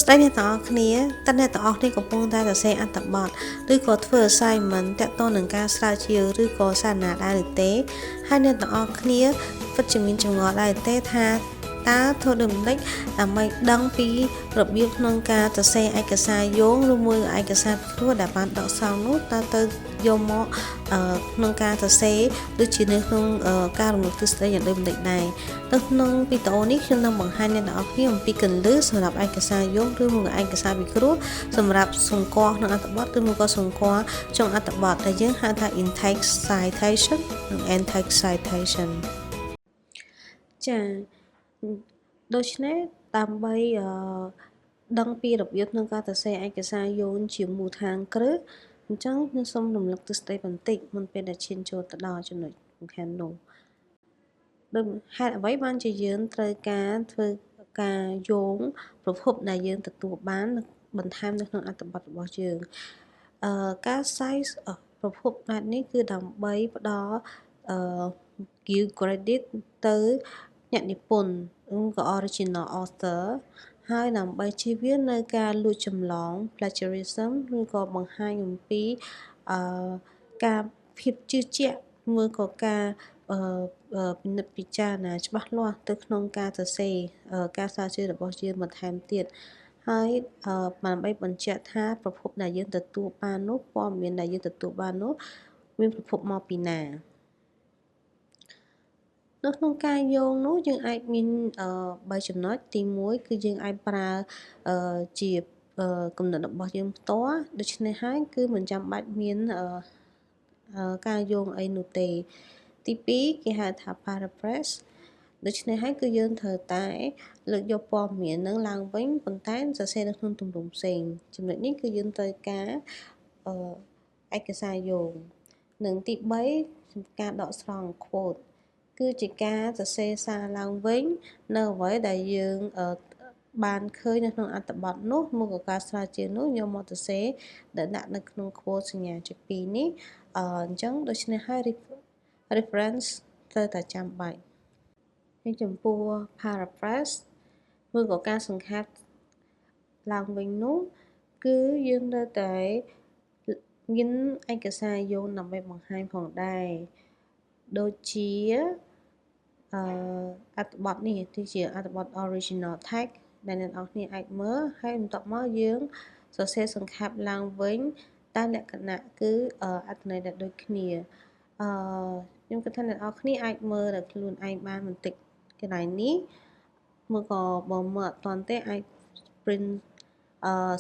ស្ដីអ្នកទាំងអស់គ្នាតើអ្នកទាំងអស់គ្នាកំពុងតែសរសេរអត្ថបទឬក៏ធ្វើ assignment ទាក់ទងនឹងការស្រាវជ្រាវឬក៏សារណាដែរឬទេហើយអ្នកទាំងអស់គ្នាពិតជាមានចម្ងល់ដែរទេថាតើធ្វើដូចម្តេចដើម្បីដឹងពីរបៀបក្នុងការសរសេរឯកសារយោងឬមួយឯកសារពិគ្រោះដែលបានដកស្រង់នោះតើទៅយកមកក្នុងការសរសេរដូចជានៅក្នុងការរំលឹកទ្រឹស្ដីយ៉ាងដូចម្តេចដែរនៅក្នុងវីដេអូនេះខ្ញុំនឹងបង្ហាញអ្នកទាំងអស់គ្នាអំពីគន្លឹះសម្រាប់ឯកសារយោងឬមួយឯកសារពិគ្រោះសម្រាប់សម្គាល់ក្នុងអត្ថបទឬមួយក៏សម្គាល់ចុងអត្ថបទដែលយើងហៅថា in-text citation និង end-text citation ចា៎ដូច្នេះដើម្បីដឹងពីរបៀបក្នុងការសរសេរឯកសារយោងជាមូលដ្ឋានគ្រឹះអញ្ចឹងខ្ញុំសូមរំលឹកទ្រឹស្ដីបន្តិចមុនពេលដែលឈានចូលទៅដល់ចំណុចសំខាន់នោះដោយហេតុអ្វីបានជាយើងត្រូវការធ្វើការយោងប្រភពដែលយើងទទួលបានបន្ថែមនៅក្នុងអត្ថបទរបស់យើងការ size ប្រភពបែបនេះគឺដើម្បីផ្ដល់give credit ទៅអ្នកនិពន្ធឬក៏ original author ហើយដើម្បីជៀសវាងនៅការលួចចម្លង plagiarism ឬក៏បង្ហាញអំពីការភាពជឿជាក់មួយក៏ការពិនិត្យពិចារណាច្បាស់លាស់ទៅក្នុងការសរសេរការស្រាវជ្រាវរបស់យើងបន្ថែមទៀតហើយដើម្បីបញ្ជាក់ថាប្រភពដែលយើងទទួលបាននោះព័ត៌មានដែលយើងទទួលបាននោះមានប្រភពមកពីណានៅក្នុងការយោងនោះយើងអាចមាន3ចំណុចទី1គឺយើងអាចប្រើជាគំនិតរបស់យើងផ្ទាល់ដូច្នេះហើយគឺមិនចាំបាច់មានការយោងអីនោះទេទី2គេហៅថា paraphrase ដូច្នេះហើយគឺយើងត្រូវតែលើកយកព័ត៌មាននឹងឡើងវិញប៉ុន្តែសរសេរនៅក្នុងទម្រង់ផ្សេងចំណុចនេះគឺយើងត្រូវការឯកសារយោងនិងទី3ការដកស្រង់ quote គឺជាការសរសេរសារឡើងវិញនៅអ្វីដែលយើងបានឃើញនៅក្នុងអត្ថបទនោះមកក៏ការស្រាវជ្រាវនោះយកមកសរសេរដាក់នៅក្នុង quote សញ្ញាជា2នេះអញ្ចឹងដូច្នេះហើយ reference ត្រូវតែចាំបាច់ហើយចំពោះ paraphrase ឬក៏ការសង្ខេបឡើងវិញនោះគឺយើងនៅតែមានឯកសារយោងដើម្បីបង្ហាញផងដែរដូចជាអត្ថបទនេះគឺជាអត្ថបទ original text ដែលអ្នកនរគ្នាអាចមើលហើយបន្ទាប់មកយើងសរសេរសង្ខេបឡើងវិញតាមលក្ខណៈគឺអត្ថន័យដែលដូចគ្នាខ្ញុំគិតថាអ្នកនរគ្នាអាចមើលដល់ខ្លួនឯងបានបន្តិចកន្លែងនេះមកក៏បើមើលអត់ទាន់ទេអាច print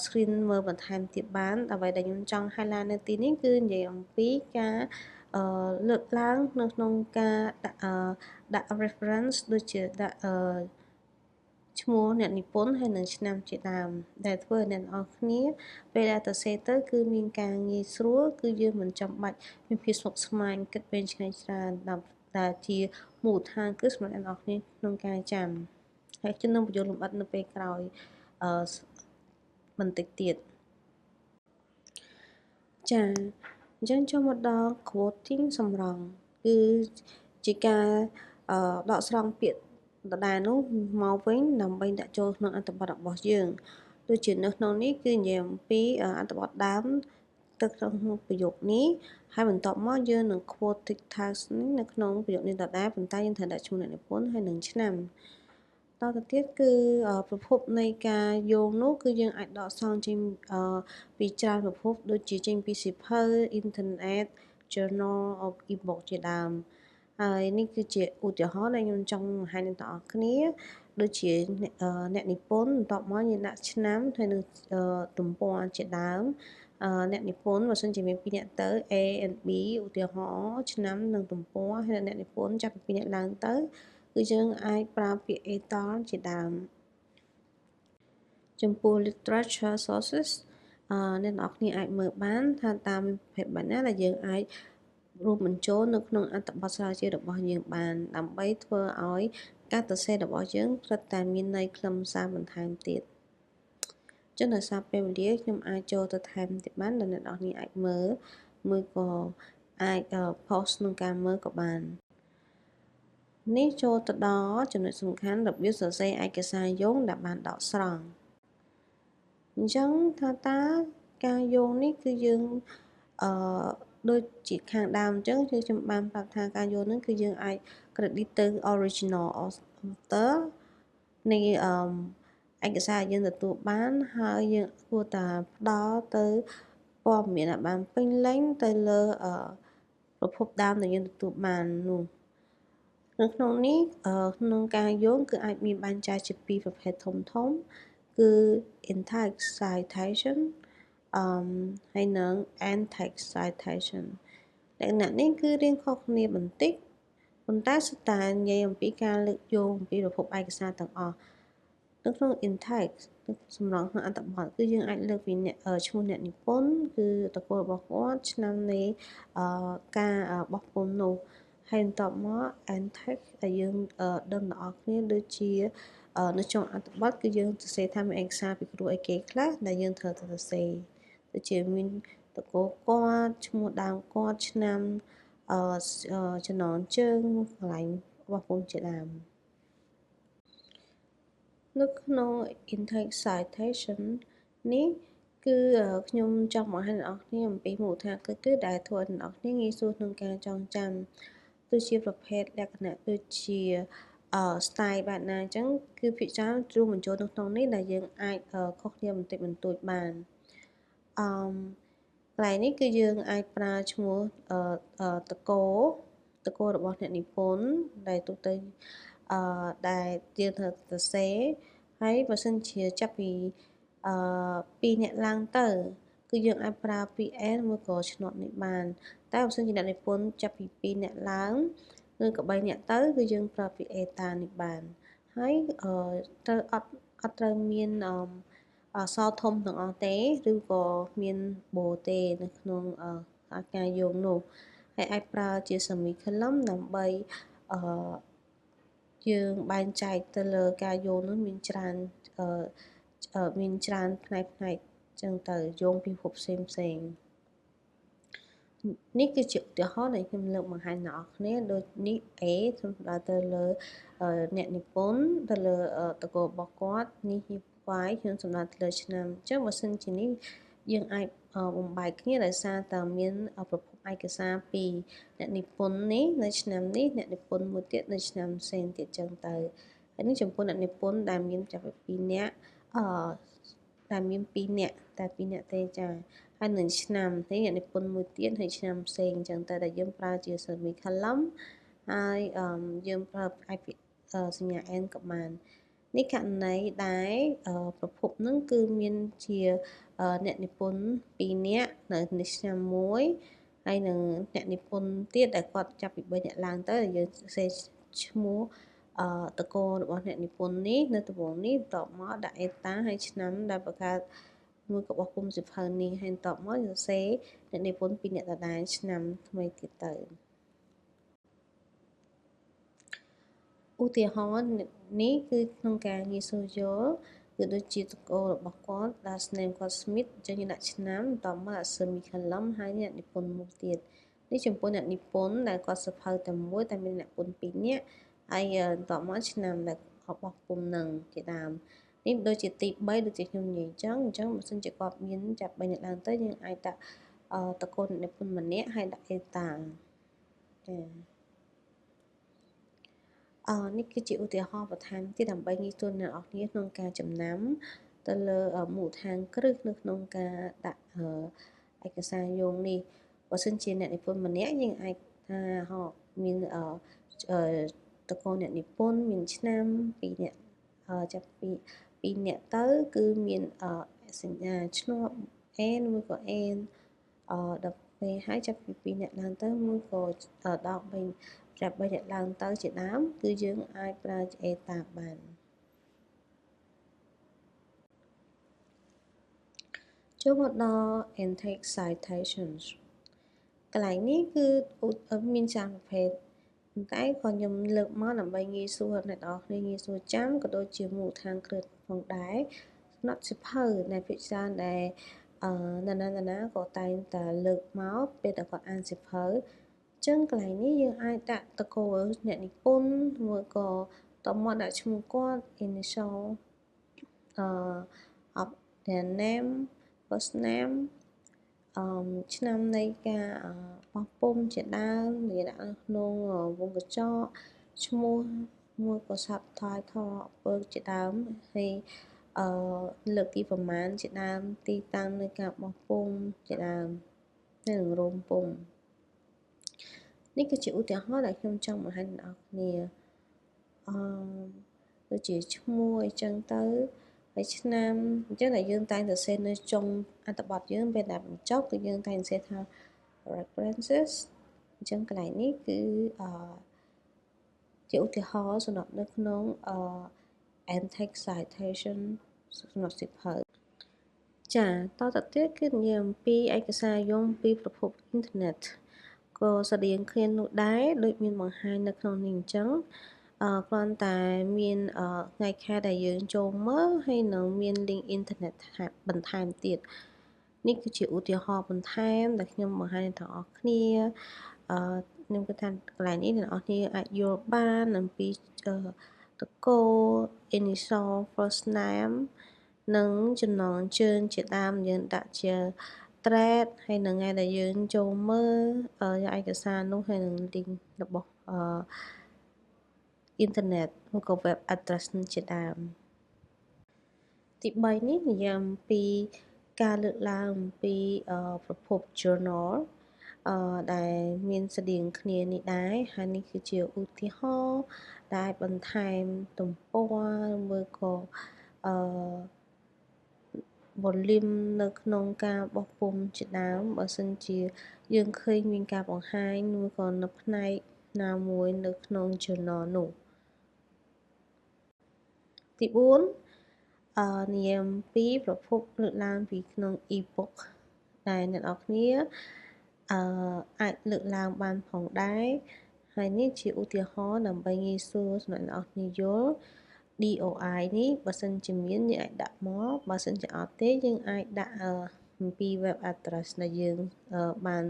screen មើលបន្ថែមទៀតបានអ្វីដែលខ្ញុំចង់ highlight នៅទីនេះគឺនិយាយអំពីការលើកឡើងនៅក្នុងការដាក់ reference ដូចជាដាក់ឈ្មោះអ្នកនិពន្ធហើយនិងឆ្នាំជាដើមដែលធ្វើឲ្យអ្នកនរគ្នាពេលដែលសរសេរទៅគឺមានការងាយស្រួលគឺយើងមិនចាំបាច់មានភាពស្មុគស្មាញគិតវែងឆ្ងាយច្រើនដែលជាមូលដ្ឋានគឺសម្រាប់អ្នកនរគ្នាក្នុងការចាំហើយខ្ញុំនឹងបញ្យល់លម្អិតនៅពេលក្រោយបន្តិចទៀតចាអញ្ចឹងចូលមកដល់ quoting សម្រង់គឺជាការដកស្រង់ពាក្យដដែលនោះមកវិញដើម្បីដាក់ចូលក្នុងអត្ថបទរបស់យើងដូចជានៅក្នុងនេះគឺនិយាយអំពីអត្ថបទដើមទៅក្នុងប្រយោគនេះហើយបន្ទាប់មកយើងនឹង quote text នេះនៅក្នុងប្រយោគនេះដដែលប៉ុន្តែយើងត្រូវដាក់ឈ្មោះអ្នកនិពន្ធហើយនិងឆ្នាំតទៅទៀតគឺប្រភពនៃការយោងនោះគឺយើងអាចដកស្រង់ចេញពីច្រើនប្រភពដូចជាចេញពីសៀវភៅ internet journal of ebook ជាដើមហើយនេះគឺជាឧទាហរណ៍ដែលខ្ញុំចង់បង្ហាញដល់អ្នកគ្នាដូចជាអ្នកនិពន្ធបន្ទាប់មកយើងដាក់ឆ្នាំហើយនឹងទំព័រជាដើមអ្នកនិពន្ធបើសិនជាមាន2អ្នកទៅ A and B ឧទាហរណ៍ឆ្នាំនិងទំព័រហើយអ្នកនិពន្ធចាប់ពី2អ្នកឡើងទៅគឺយើងអាចប្រើពាក្យ author ជាដើមចំពោះ literature sources អ្នកនរគ្នាអាចមើលបានថាតាមប្រភេទបែបណាដែលយើងអាចរួមបញ្ចូលនៅក្នុងអត្ថបទស្រាវជ្រាវរបស់យើងបានដើម្បីធ្វើឲ្យការសរសេររបស់យើងត្រូវតែមានន័យខ្លឹមសារបន្ថែមទៀតចឹងដោយសារពេលវេលាខ្ញុំអាចចូលទៅថែមទៀតបានដែលអ្នកនរគ្នាអាចមើលក៏អាច pause ក្នុងការមើលក៏បាននេះចូលទៅដល់ចំណុចសំខាន់របៀបសរសេរឯកសារយោងដែលបានដកស្រង់ អញ្ចឹងថាតើការយោងនេះគឺយើងដូចជាខាងដើមអញ្ចឹងគឺខ្ញុំបានប្រាប់ថាការយោងហ្នឹងគឺយើងអាច credit ទៅ original author នៃឯកសារយើងទទួលបានហើយយើងគួរតែផ្ដល់ទៅព័ត៌មានឲ្យបានពេញលេញទៅលើប្រភពដើមដែលយើងទទួលបាននោះនៅក្នុងនេះក្នុងការយោងគឺអាចមានបែងចែកជាពីរប្រភេទធំគឺ in-text citation ហើយនិង end-text citation លក្ខណៈនេះគឺរៀងខុសគ្នាបន្តិចប៉ុន្តែសុទ្ធតែនិយាយអំពីការលើកយកអំពីប្រភពឯកសារទាំងអស់នៅក្នុង in-text សម្រងក្នុងអត្ថបទគឺយើងអាចលើកពីឈ្មោះអ្នកនិពន្ធគឺតកូលរបស់គាត់ឆ្នាំនៃការបោះពុម្ពនោះហើយបន្ទាប់មក end-text ដែលយើងដឹងទាំងអស់គ្នាដូចជានៅចុងអត្ថបទគឺយើងសរសេរថាមានឯកសារពីគ្រូអីគេខ្លះដែលយើងត្រូវទៅសរសេរដូចជាមានតកូលគាត់ឈ្មោះដើមគាត់ឆ្នាំចំណងជើងកន្លែងបោះពុម្ពជាដើមនៅក្នុង in-text citation នេះគឺខ្ញុំចង់បង្ហាញដល់អ្នកនរគ្នាអំពីមូលដ្ឋានគ្រឹះគឺដែលធ្វើឲ្យអ្នកនរគ្នាងាយស្រួលក្នុងការចងចាំដូចជាប្រភេទលក្ខណៈដូចជា style បែបណាអញ្ចឹងគឺភាគច្រើនរួមបញ្ចូលនៅក្នុងនេះដែលយើងអាចខុសគ្នាបន្តិចបន្តួចបានកន្លែងនេះគឺយើងអាចប្រើឈ្មោះតកូរបស់អ្នកនិពន្ធដែលទូទៅដែលយើងត្រូវសរសេរហើយបើសិនជាចាប់ពី2អ្នកឡើងទៅគឺយើងអាចប្រើពាក្យ and មួយក៏ឆ្នោតនេះបានតែបើសិនជាអ្នកនិពន្ធចាប់ពី2អ្នកឡើងឬក៏3អ្នកទៅគឺយើងប្រើពាក្យ eta នេះបានហើយត្រូវអត់ត្រូវមានសធំទាំងអស់ទេឬក៏មានបូទេនៅក្នុងការយោងនោះហើយអាចប្រើជា semicolon ដើម្បីយើងបែងចែកទៅលើការយោងនោះមានច្រើនផ្នែកចឹងទៅយោងពីប្រភពផ្សេងនេះគឺជាឧទាហរណ៍ដែលខ្ញុំលើកបង្ហាញដល់អ្នកគ្នាដូចនេះ A សំដៅទៅលើអ្នកនិពន្ធទៅលើតកូលរបស់គាត់នេះ Y ខ្ញុំសំដៅទៅលើឆ្នាំអញ្ចឹងបើសិនជានេះយើងអាចបំបែកគ្នាដោយសារតែមានប្រភពឯកសារពីអ្នកនិពន្ធនេះនៅឆ្នាំនេះអ្នកនិពន្ធមួយទៀតនៅឆ្នាំផ្សេងទៀតចឹងទៅហើយនេះចំពោះអ្នកនិពន្ធដែលមានចាប់ពី2នាក់ដែលមាន2នាក់តែ2នាក់ទេចាហើយនឹងឆ្នាំនេះអ្នកនិពន្ធមួយទៀតហើយឆ្នាំផ្សេងចឹងទៅដែលយើងប្រើជា semicolon ហើយយើងប្រើឯពាក្យសញ្ញា n ក៏បាននេះករណីដែលប្រភពនឹងគឺមានជាអ្នកនិពន្ធ2នាក់នៅឆ្នាំ1ហើយនឹងអ្នកនិពន្ធទៀតដែលគាត់ចាប់ពី3អ្នកឡើងទៅយើងសរសេរឈ្មោះតកូលរបស់អ្នកនិពន្ធនេះនៅដំបូងនេះបន្ទាប់មកដាក់ eta ហើយឆ្នាំដែលបង្កើតមួយក៏បោះពុម្ពសៀវភៅនេះហើយបន្ទាប់មកសរសេរអ្នកនិពន្ធ2អ្នកដដែលឆ្នាំថ្មីទៀតទៅឧទាហរណ៍នេះគឺក្នុងការងាយស្រួលយល់គឺដូចជាតកូលរបស់គាត់ last name គាត់ Smith អញ្ចឹងយើងដាក់ឆ្នាំបន្ទាប់មកដាក់ semicolon ហើយអ្នកនិពន្ធមួយទៀតនេះចំពោះអ្នកនិពន្ធដែលគាត់សៀវភៅតែមួយតែមានអ្នកនិពន្ធ2នាក់ហើយបន្ទាប់មកឆ្នាំដែលគាត់បោះពុម្ពនឹងជាដើមនេះដូចជាទី3ដូចជាខ្ញុំនិយាយអញ្ចឹងបើសិនជាគាត់មានចាប់3អ្នកឡើងទៅយើងអាចដាក់តកូលអ្នកនិពន្ធម្នាក់ហើយដាក់ eta ចានេះគឺជាឧទាហរណ៍បន្ថែមទៀតដើម្បីងាយស្រួលអ្នកនរគ្នាក្នុងការចំណាំទៅលើមូលដ្ឋានគ្រឹះនៅក្នុងការដាក់ឯកសារយោងនេះបើសិនជាអ្នកនិពន្ធម្នាក់យើងអាចថាមានតកូលអ្នកនិពន្ធមានឆ្នាំ2នាក់ចាប់ពី2នាក់ទៅគឺមានសញ្ញាឆ្នោត n មួយក៏ n ដល់ពេលហើយចាប់ពី2នាក់ឡើងទៅមួយក៏ដល់3ចាប់3អ្នកឡើងទៅជាដើមគឺយើងអាចប្រើជា eta បានចូលមកដល់ in-text citations កន្លែងនេះគឺមានច្រើនប្រភេទប៉ុន្តែក៏ខ្ញុំលើកមកដើម្បីងាយស្រួលអ្នកនរគ្នាងាយស្រួលចាំក៏ដូចជាមូលដ្ឋានគ្រឹះផងដែរសម្រាប់សៀវភៅដែលភាគច្រើនដែលណានាក៏តែងតែលើកមកពេលដែលគាត់អានសៀវភៅចឹងកន្លែងនេះយើងអាចដាក់តកូលអ្នកនិពន្ធមួយក៏តមកដាក់ឈ្មោះគាត់ initial their name first name ឆ្នាំនៃការបោះពុម្ពជាដើមនិយាយដាក់នៅក្នុងវងកញ្ចក់ឈ្មោះមួយក៏ subtitle ពើជាដើមហើយលើកទីប្រមាណជាដើមទីតាំងនៃការបោះពុម្ពជាដើមនៅក្នុងរោមពុម្ពនេះគឺជាឧទាហរណ៍ដែលខ្ញុំចង់បង្ហាញដល់អ្នកគ្នាដូចជាឈ្មោះអីចឹងទៅហើយឆ្នាំអញ្ចឹងដែលយើងតែងតែសេនៅចុងអត្ថបទយើងពេលដែលបញ្ចប់គឺយើងតែងសេថា references អញ្ចឹងកន្លែងនេះគឺជាឧទាហរណ៍សម្រាប់នៅក្នុងand-text citation សម្រាប់សៀវភៅចាតទៅទៀតគឺនិយាយអំពីឯកសារយោងពីប្រភពអ៊ីនធឺណិតក៏ស្រដៀងគ្នានោះដែរដូចមានបង្ហាញនៅក្នុងនេះអញ្ចឹងគ្រាន់តែមានថ្ងៃខែដែលយើងចូលមើលហើយនឹងមាន link អ៊ីនធឺណិតបន្ថែមទៀតនេះគឺជាឧទាហរណ៍បន្ថែមដែលខ្ញុំបង្ហាញដល់អ្នកគ្នាខ្ញុំគិតថាកន្លែងនេះអ្នកនរគ្នាអាចយល់បានអំពីតកូ initial first name និងចំណងជើងជាដើមយើងដាក់ជា thread ហើយនឹងថ្ងៃដែលយើងចូលមើលឯកសារនោះហើយនឹង link របស់អ៊ីនធឺណិតឬក៏ web address ជាដើមទី3នេះនិយាយអំពីការលើកឡើងអំពីប្រភព journal ដែលមានស្តៀងគ្នានេះដែរហើយនេះគឺជាឧទាហរណ៍ដែលបន្ថែមទំព័រឬក៏volume នៅក្នុងការបោះពុម្ពជាដើមបើសិនជាយើងឃើញមានការបង្ហាញឬក៏នៅផ្នែកណាមួយនៅក្នុង journal នោះទី4និយាយអំពីប្រភពលើកឡើងពីក្នុង e-book ដែលអ្នកនរគ្នាអាចលើកឡើងបានផងដែរហើយនេះជាឧទាហរណ៍ដើម្បីងាយស្រួលសម្រាប់អ្នកនរគ្នាយល់ DOI នេះបើសិនជាមានយើងអាចដាក់មកបើសិនជាអត់ទេយើងអាចដាក់អំពី web address ដែលយើងបាន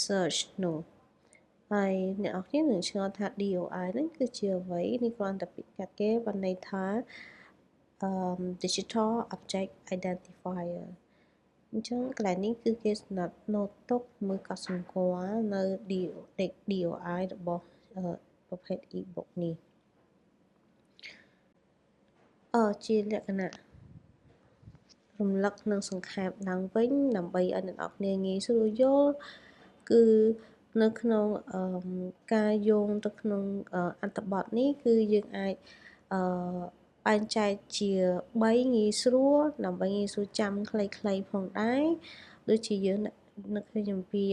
search នោះហើយអ្នកនរគ្នានឹងឆ្ងល់ថា DOI ហ្នឹងគឺជាអ្វីនេះគ្រាន់តែពាក្យកាត់គេបានន័យថាdigital object identifier អញ្ចឹងកន្លែងនេះគឺគេសម្រាប់ note ទុកមើលកត់សម្គាល់នៅ DOI របស់ប្រភេទ e-book នេះជាលក្ខណៈរំលឹកនិងសង្ខេបឡើងវិញដើម្បីឲ្យអ្នកនរគ្នាងាយស្រួលយល់គឺនៅក្នុងការយោងទៅក្នុងអត្ថបទនេះគឺយើងអាចបែងចែកជា3ងាយស្រួលដើម្បីងាយស្រួលចាំខ្លីៗផងដែរដូចជាយើងនឹកឃើញអំពី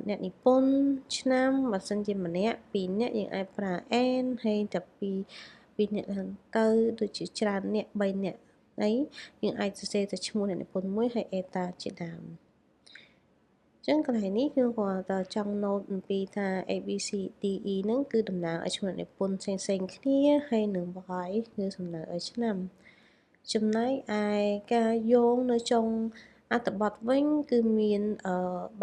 អ្នកនិពន្ធឆ្នាំបើសិនជាម្នាក់2នាក់យើងអាចប្រើ n ហើយតែ2នាក់ឡើងទៅដូចជាច្រើនអ្នក3នាក់អីយើងអាចសរសេរតែឈ្មោះអ្នកនិពន្ធមួយហើយ eta ជាដើមអញ្ចឹងកន្លែងនេះខ្ញុំគាត់តែចង់ note អំពីថា ABCDE ហ្នឹងគឺតំណាងឲ្យឈ្មោះនិពន្ធផ្សេងៗគ្នាហើយនឹង Y គឺសំដៅឲ្យឆ្នាំចំណែកឯការយោងនៅចុងអត្ថបទវិញគឺមាន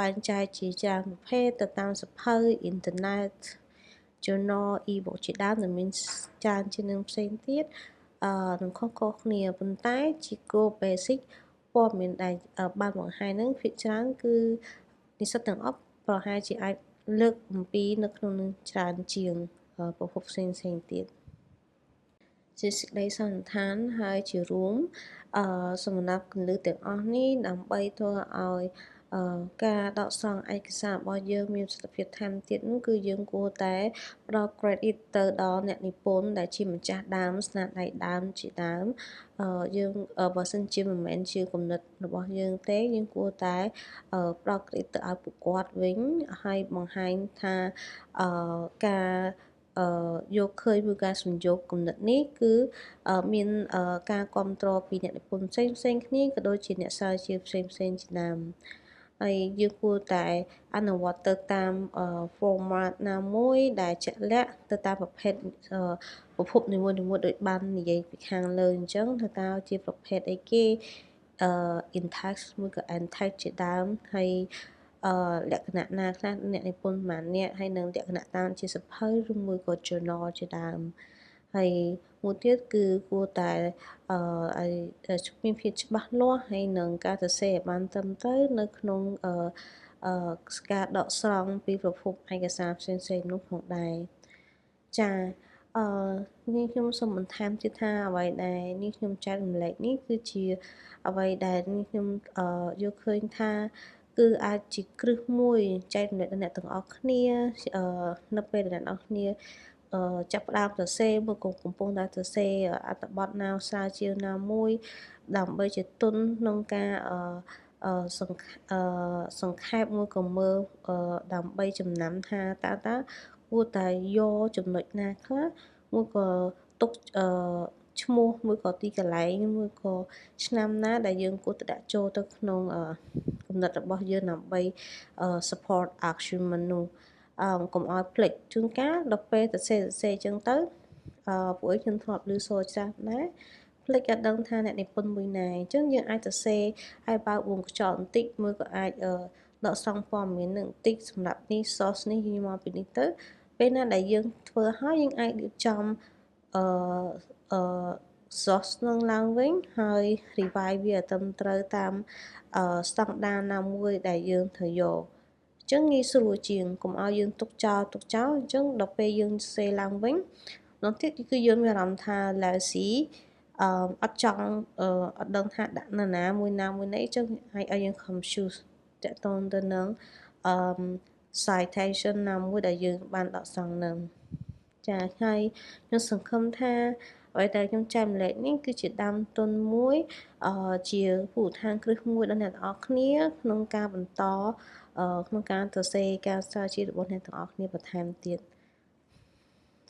បែងចែកជាច្រើនប្រភេទទៅតាមសភៅអ៊ីនធឺណិត journal e-book ជាដើមដែលមានច្រើនជាងនឹងផ្សេងទៀតនឹងខុសៗគ្នាប៉ុន្តែជា core basic ព័ត៌មានដែលបានបង្ហាញហ្នឹងភាគច្រើនគឺនិស្សិតទាំងអស់ប្រហែលជាអាចលើកអំពីនៅក្នុងនឹងច្រើនជាងប្រភពផ្សេងៗទៀតជាសេចក្តីសន្និដ្ឋានហើយជារួមសម្រាប់គន្លឹះទាំងអស់នេះដើម្បីធ្វើឲ្យការដកស្រង់ឯកសាររបស់យើងមានប្រសិទ្ធភាពថែមទៀតនោះគឺយើងគួរតែផ្ដល់ credit ទៅដល់អ្នកនិពន្ធដែលជាម្ចាស់ដើមស្នាដៃដើមជាដើមយើងបើសិនជាមិនមែនជាគំនិតរបស់យើងទេយើងគួរតែផ្ដល់ credit ទៅឲ្យពួកគាត់វិញហើយបង្ហាញថាការយកឃើញពីការសំយោគគំនិតនេះគឺមានការគ្រប់គ្រងពីអ្នកនិពន្ធផ្សេងៗគ្នាក៏ដូចជាអ្នកស្រាវជ្រាវផ្សេងៗជាដើមហើយយើងគួរតែអនុវត្តទៅតាម format ណាមួយដែលជាក់លាក់ទៅតាមប្រភេទប្រភពនីមួយៗដូចបាននិយាយពីខាងលើអញ្ចឹងថាតើជាប្រភេទអីគេin-text មួយក៏ and-text ជាដើមហើយលក្ខណៈណាខ្លះអ្នកនិពន្ធប៉ុន្មានអ្នកហើយនឹងលក្ខណៈតាមជាសភៅឬមួយក៏ journal ជាដើមហើយ មួយទៀតគឺគួរតែមានភាពច្បាស់លាស់ហើយនឹងការសរសេរឲ្យបានត្រឹមត្រូវនៅក្នុងការដកស្រង់ពីប្រភពឯកសារផ្សេងៗនោះផងដែរចានេះខ្ញុំសូមបន្ថែមទៀតថាអ្វីដែលនេះខ្ញុំចែករំលែកនេះគឺជាអ្វីដែលនេះខ្ញុំយកឃើញថាគឺអាចជាគ្រឹះមួយចែករំលែកដល់អ្នកទាំងអស់គ្នានៅពេលដែលអ្នកទាំងអស់គ្នាចាប់ផ្ដើមសរសេរមកកំពុងតែសរសេរអត្ថបទណាស្រាវជ្រាវណាមួយដើម្បីជាទុនក្នុងការសង្ខេបមួយក៏មើលដើម្បីចំណាំថាតើគួរតែយកចំណុចណាខ្លះមួយក៏ទុកឈ្មោះមួយក៏ទីកន្លែងមួយក៏ឆ្នាំណាដែលយើងគួរតែដាក់ចូលទៅក្នុងគំនិតរបស់យើងដើម្បី support argument នោះកុំឲ្យភ្លេចជួនកាលដល់ពេលសរសេរអញ្ចឹងទៅពួកខ្ញុំធ្លាប់ឮសូរច្រើនដែរភ្លេចអត់ដឹងថាអ្នកនិពន្ធមួយណាអញ្ចឹងយើងអាចសរសេរឲ្យបើកវងខ្យល់បន្តិចមួយក៏អាចដកស្រង់ព័ត៌មាននឹងបន្តិចសម្រាប់នេះ source នេះយើងមកពីនេះទៅពេលណាដែលយើងធ្វើហើយយើងអាចរៀបចំsource នឹងឡើងវិញហើយ revise វាឲ្យត្រឹមត្រូវតាមស្តង់ដារណាមួយដែលយើងត្រូវយកអញ្ចឹងងាយស្រួលជាងកុំឲ្យយើងទុកចោលអញ្ចឹងដល់ពេលយើងសរសេរឡើងវិញដល់ទៀតគឺយើងមានអារម្មណ៍ថា lazy អត់ចង់អត់ដឹងថាដាក់នៅណាមួយណាអញ្ចឹងឲ្យយើង confuse តកតងទៅនឹងcitation ណាមួយដែលយើងបានដកស្រង់នឹងចាហើយខ្ញុំសង្ឃឹមថាអ្វីដែលខ្ញុំចែករំលែកនេះគឺជាដើមទុនមួយជាភូមិឋានគ្រឹះមួយដល់អ្នកទាំងអស់គ្នាក្នុងការបន្តក្នុងការសរសេរការស្រាវជ្រាវរបស់អ្នកទាំងអស់គ្នាបន្ថែមទៀត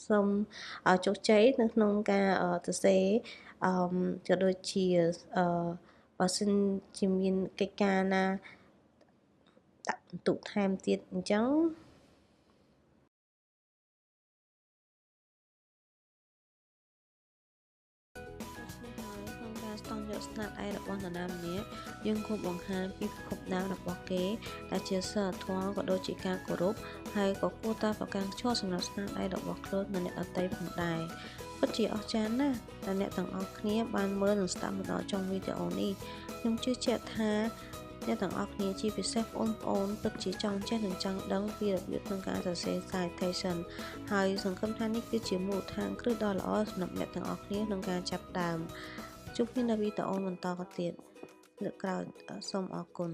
សូមជោគជ័យនៅក្នុងការសរសេរក៏ដូចជាបើសិនជាមានកិច្ចការណាដាក់បន្ទុកថែមទៀតអញ្ចឹងក្នុងការស្វែងរកស្នាដៃរបស់នរណាម្នាក់យើងគួរបង្ហាញពីប្រភពដើមរបស់គេដែលជាសីលធម៌ក៏ដូចជាការគោរពហើយក៏គួរតែប្រកាន់ខ្ជាប់សម្រាប់ស្នាដៃរបស់ខ្លួននិងអ្នកដទៃផងដែរពិតជាអស្ចារ្យណាស់ដែលអ្នកទាំងអស់គ្នាបានមើលនិងស្ដាប់មកដល់ចុងវីដេអូនេះខ្ញុំជឿជាក់ថាអ្នកទាំងអស់គ្នាជាពិសេសបងប្អូនពិតជាចង់ចេះនិងចង់ដឹងពីរបៀបក្នុងការសរសេរ citation ហើយសង្ឃឹមថានេះគឺជាមូលដ្ឋានគ្រឹះដ៏ល្អសម្រាប់អ្នកទាំងអស់គ្នាក្នុងការចាប់ផ្ដើមជួបគ្នានៅវីដេអូបន្តទៀតលើកក្រោយសូមអរគុណ